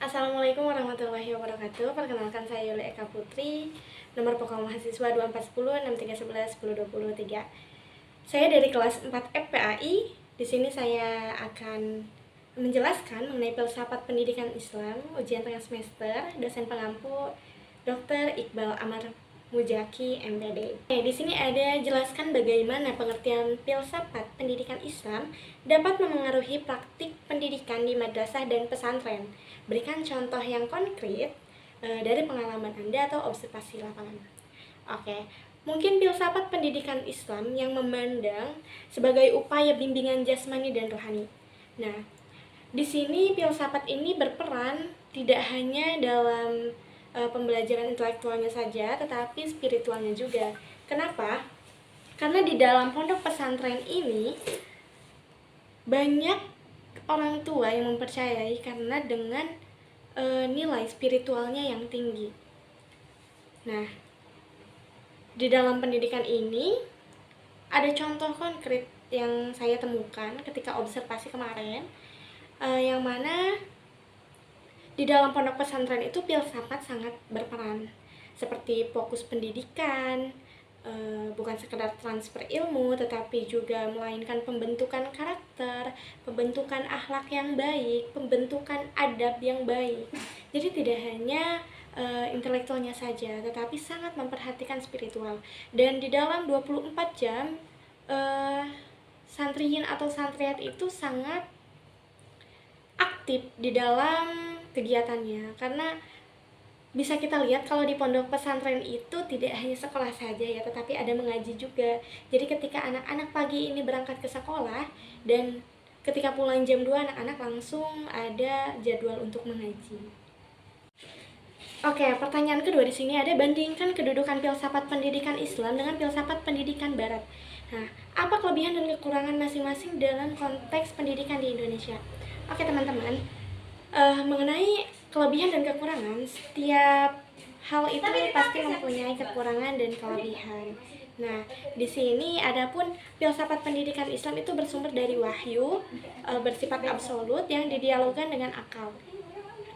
Assalamualaikum warahmatullahi wabarakatuh. Perkenalkan saya Yuli Eka Putri, nomor pokok mahasiswa 2410 6311 1023. Saya dari kelas 4 FPAI. Di sini saya akan menjelaskan mengenai filsafat pendidikan Islam, ujian tengah semester, dosen pengampu Dr. Iqbal Amar Mujaki, MPD. Di sini ada jelaskan bagaimana pengertian filsafat pendidikan Islam dapat memengaruhi praktik pendidikan di madrasah dan pesantren. Berikan contoh yang konkret dari pengalaman Anda atau observasi lapangan. Mungkin filsafat pendidikan Islam yang memandang sebagai upaya bimbingan jasmani dan rohani. Nah, di sini filsafat ini berperan tidak hanya dalam pembelajaran intelektualnya saja, tetapi spiritualnya juga. Kenapa? Karena di dalam pondok pesantren ini banyak orang tua yang mempercayai karena dengan nilai spiritualnya yang tinggi. Nah, di dalam pendidikan ini ada contoh konkret yang saya temukan ketika observasi kemarin, yang mana di dalam pondok pesantren itu filsafat sangat berperan, seperti fokus pendidikan, bukan sekedar transfer ilmu, tetapi juga melainkan pembentukan karakter, pembentukan akhlak yang baik, pembentukan adab yang baik. Jadi tidak hanya intelektualnya saja, tetapi sangat memperhatikan spiritual. Dan di dalam 24 jam, santriyin atau santriat itu sangat aktif di dalam kegiatannya, karena bisa kita lihat kalau di pondok pesantren itu tidak hanya sekolah saja ya, tetapi ada mengaji juga. Jadi ketika anak-anak pagi ini berangkat ke sekolah dan ketika pulang jam 2 anak-anak langsung ada jadwal untuk mengaji. Pertanyaan kedua di sini ada bandingkan kedudukan filsafat pendidikan Islam dengan filsafat pendidikan Barat. Nah, apa kelebihan dan kekurangan masing-masing dalam konteks pendidikan di Indonesia? Teman-teman, mengenai kelebihan dan kekurangan, setiap hal itu pasti mempunyai kekurangan dan kelebihan. Nah, di sini adapun filsafat pendidikan Islam itu bersumber dari wahyu, bersifat absolut yang didialogkan dengan akal.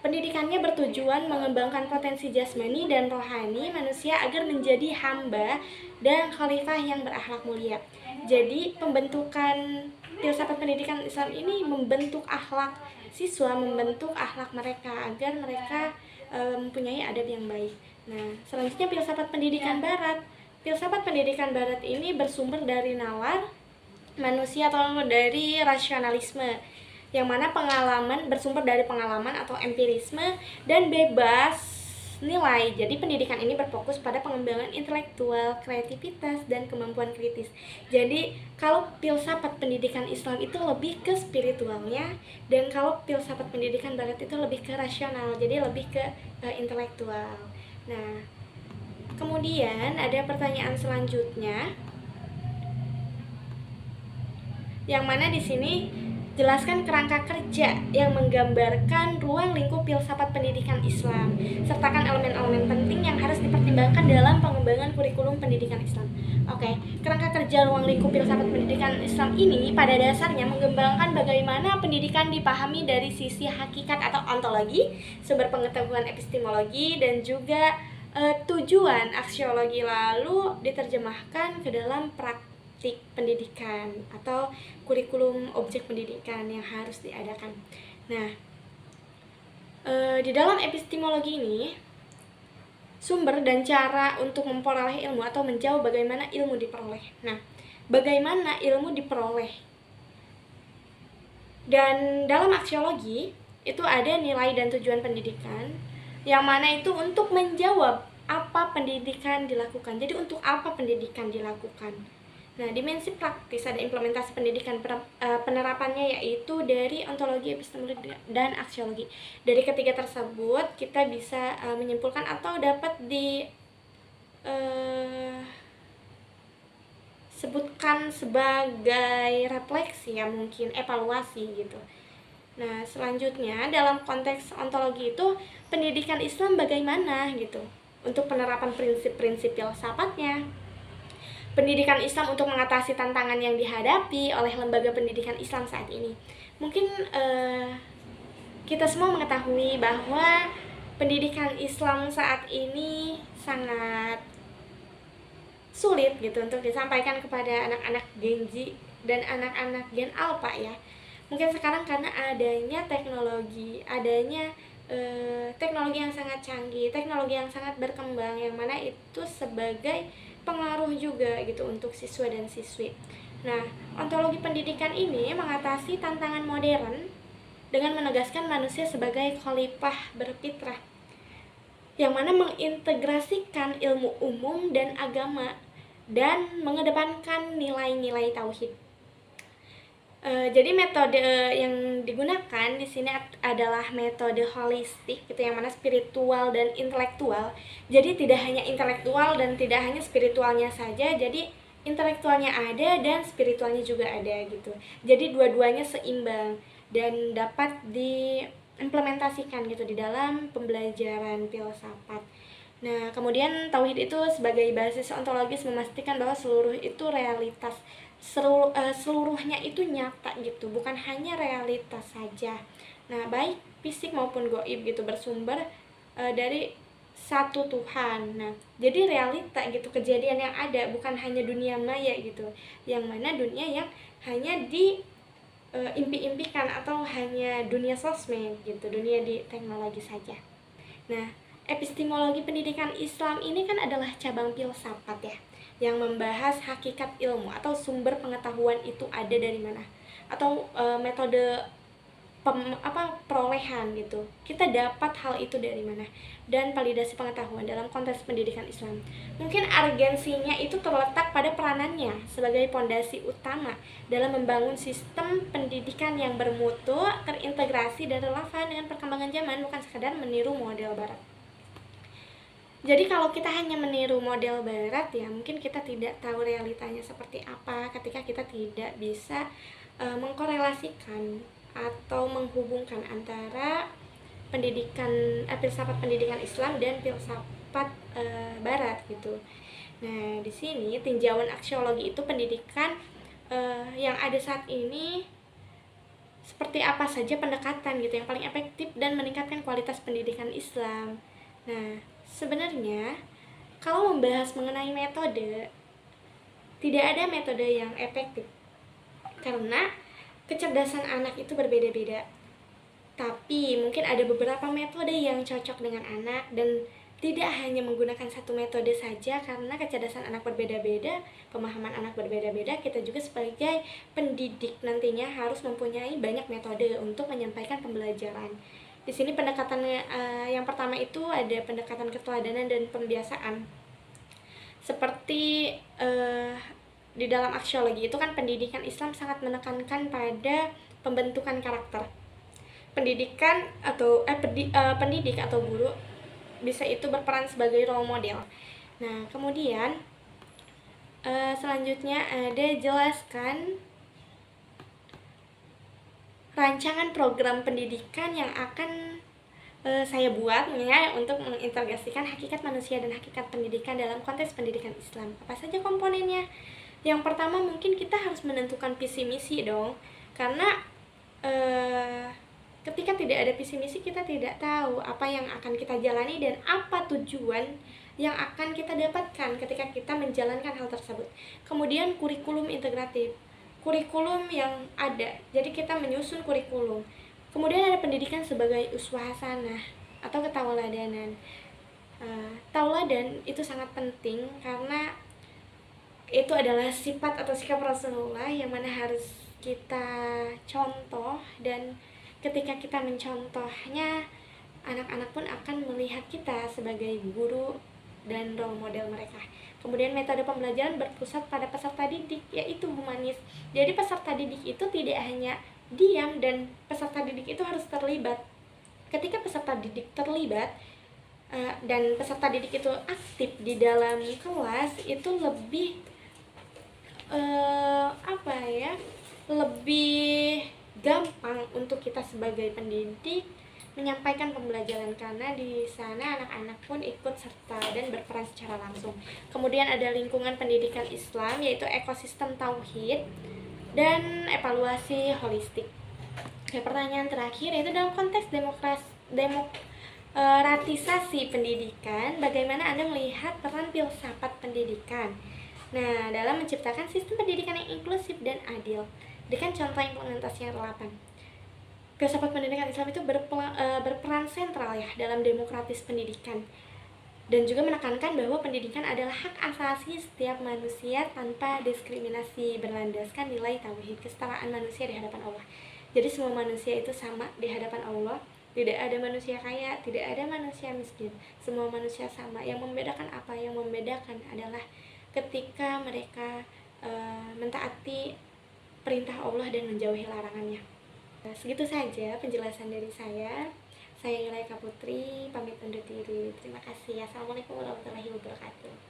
Pendidikannya bertujuan mengembangkan potensi jasmani dan rohani manusia agar menjadi hamba dan khalifah yang berakhlak mulia. Jadi, pembentukan filsafat pendidikan Islam ini membentuk akhlak siswa, membentuk akhlak mereka agar mereka mempunyai adab yang baik. Nah, selanjutnya filsafat pendidikan Barat. Filsafat pendidikan Barat ini bersumber dari nalar manusia atau dari rasionalisme, yang mana bersumber dari pengalaman atau empirisme dan bebas nilai. Jadi pendidikan ini berfokus pada pengembangan intelektual, kreativitas, dan kemampuan kritis. Jadi kalau filsafat pendidikan Islam itu lebih ke spiritualnya, dan kalau filsafat pendidikan Barat itu lebih ke rasional, jadi lebih ke intelektual. Nah, kemudian ada pertanyaan selanjutnya, yang mana di sini jelaskan kerangka kerja yang menggambarkan ruang lingkup filsafat pendidikan Islam. Sertakan elemen-elemen penting yang harus dipertimbangkan dalam pengembangan kurikulum pendidikan Islam. Kerangka kerja ruang lingkup filsafat pendidikan Islam ini pada dasarnya mengembangkan bagaimana pendidikan dipahami dari sisi hakikat atau ontologi, sumber pengetahuan epistemologi, dan juga tujuan aksiologi, lalu diterjemahkan ke dalam praktik pendidikan atau kurikulum objek pendidikan yang harus diadakan. Nah, di dalam epistemologi ini, sumber dan cara untuk memperoleh ilmu atau menjawab bagaimana ilmu diperoleh. Nah, bagaimana ilmu diperoleh? Dan dalam aksiologi itu ada nilai dan tujuan pendidikan, yang mana itu untuk menjawab apa pendidikan dilakukan. Jadi untuk apa pendidikan dilakukan? Nah, dimensi praktis ada implementasi pendidikan, penerapannya yaitu dari ontologi, epistemologi, dan aksiologi. Dari ketiga tersebut kita bisa menyimpulkan atau dapat disebutkan sebagai refleksi, mungkin evaluasi gitu. Nah, selanjutnya dalam konteks ontologi itu pendidikan Islam bagaimana gitu untuk penerapan prinsip-prinsip filsafatnya. Pendidikan Islam untuk mengatasi tantangan yang dihadapi oleh lembaga pendidikan Islam saat ini. Mungkin kita semua mengetahui bahwa pendidikan Islam saat ini sangat sulit gitu untuk disampaikan kepada anak-anak Gen Z dan anak-anak Gen Alpha ya. Mungkin sekarang karena adanya teknologi yang sangat canggih, teknologi yang sangat berkembang, yang mana itu sebagai pengaruh juga gitu untuk siswa dan siswi. Nah, ontologi pendidikan ini mengatasi tantangan modern dengan menegaskan manusia sebagai khalifah berfitrah, yang mana mengintegrasikan ilmu umum dan agama dan mengedepankan nilai-nilai tauhid. Jadi metode yang digunakan di sini adalah metode holistik gitu, yang mana spiritual dan intelektual. Jadi tidak hanya intelektual dan tidak hanya spiritualnya saja, jadi intelektualnya ada dan spiritualnya juga ada gitu. Jadi dua-duanya seimbang dan dapat diimplementasikan gitu di dalam pembelajaran filsafat. Nah, kemudian tauhid itu sebagai basis ontologis memastikan bahwa seluruh itu realitas, seluruhnya itu nyata gitu, bukan hanya realitas saja. Nah, baik fisik maupun gaib gitu, bersumber dari satu Tuhan. Nah, jadi realita gitu, kejadian yang ada bukan hanya dunia maya gitu, yang mana dunia yang hanya di impi-impikan atau hanya dunia sosmed gitu, dunia di teknologi saja. Nah, epistemologi pendidikan Islam ini kan adalah cabang filsafat ya, yang membahas hakikat ilmu atau sumber pengetahuan itu ada dari mana, atau metode perolehan gitu. Kita dapat hal itu dari mana, dan validasi pengetahuan dalam konteks pendidikan Islam. Mungkin urgensinya itu terletak pada peranannya sebagai pondasi utama dalam membangun sistem pendidikan yang bermutu, terintegrasi dan relevan dengan perkembangan zaman, bukan sekadar meniru model barat. Jadi kalau kita hanya meniru model barat ya, mungkin kita tidak tahu realitanya seperti apa ketika kita tidak bisa mengkorelasikan atau menghubungkan antara filsafat pendidikan Islam dan filsafat barat gitu. Nah, di sini tinjauan aksiologi itu pendidikan yang ada saat ini seperti apa saja pendekatan gitu yang paling efektif dan meningkatkan kualitas pendidikan Islam. Nah, sebenarnya kalau membahas mengenai metode, tidak ada metode yang efektif karena kecerdasan anak itu berbeda-beda. Tapi mungkin ada beberapa metode yang cocok dengan anak, dan tidak hanya menggunakan satu metode saja karena kecerdasan anak berbeda-beda, pemahaman anak berbeda-beda. Kita juga sebagai pendidik nantinya harus mempunyai banyak metode untuk menyampaikan pembelajaran. Di sini pendekatan yang pertama itu ada pendekatan keteladanan dan pembiasaan. Seperti di dalam aksiologi itu kan pendidikan Islam sangat menekankan pada pembentukan karakter. Pendidik atau guru bisa itu berperan sebagai role model. Nah, kemudian selanjutnya ada jelaskan rancangan program pendidikan yang akan saya buat ya untuk mengintegrasikan hakikat manusia dan hakikat pendidikan dalam konteks pendidikan Islam. Apa saja komponennya? Yang pertama mungkin kita harus menentukan visi misi dong, karena ketika tidak ada visi misi kita tidak tahu apa yang akan kita jalani dan apa tujuan yang akan kita dapatkan ketika kita menjalankan hal tersebut. Kemudian kurikulum integratif, kurikulum yang ada, jadi kita menyusun kurikulum. Kemudian ada pendidikan sebagai uswah hasanah atau ketauladanan. Tauladan itu sangat penting karena itu adalah sifat atau sikap Rasulullah yang mana harus kita contoh, dan ketika kita mencontohnya, anak-anak pun akan melihat kita sebagai guru dan role model mereka. Kemudian metode pembelajaran berpusat pada peserta didik, yaitu humanis. Jadi peserta didik itu tidak hanya diam, dan peserta didik itu harus terlibat. Ketika peserta didik terlibat dan peserta didik itu aktif di dalam kelas, itu lebih lebih gampang untuk kita sebagai pendidik menyampaikan pembelajaran, karena di sana anak-anak pun ikut serta dan berperan secara langsung. Kemudian ada lingkungan pendidikan Islam, yaitu ekosistem tauhid dan evaluasi holistik. Oke, pertanyaan terakhir yaitu dalam konteks demokratisasi pendidikan, bagaimana Anda melihat peran filsafat pendidikan? Nah, dalam menciptakan sistem pendidikan yang inklusif dan adil, dengan contoh implementasi yang relevan. Filsafat pendidikan Islam itu berperan sentral ya dalam demokratis pendidikan, dan juga menekankan bahwa pendidikan adalah hak asasi setiap manusia tanpa diskriminasi, berlandaskan nilai tauhid, kesetaraan manusia di hadapan Allah. Jadi semua manusia itu sama di hadapan Allah, tidak ada manusia kaya, tidak ada manusia miskin, semua manusia sama. Yang membedakan apa? Yang membedakan adalah ketika mereka mentaati perintah Allah dan menjauhi larangannya. Segitu saja penjelasan dari saya. Saya Yulaika Putri, pamit undur diri. Terima kasih. Assalamualaikum warahmatullahi wabarakatuh.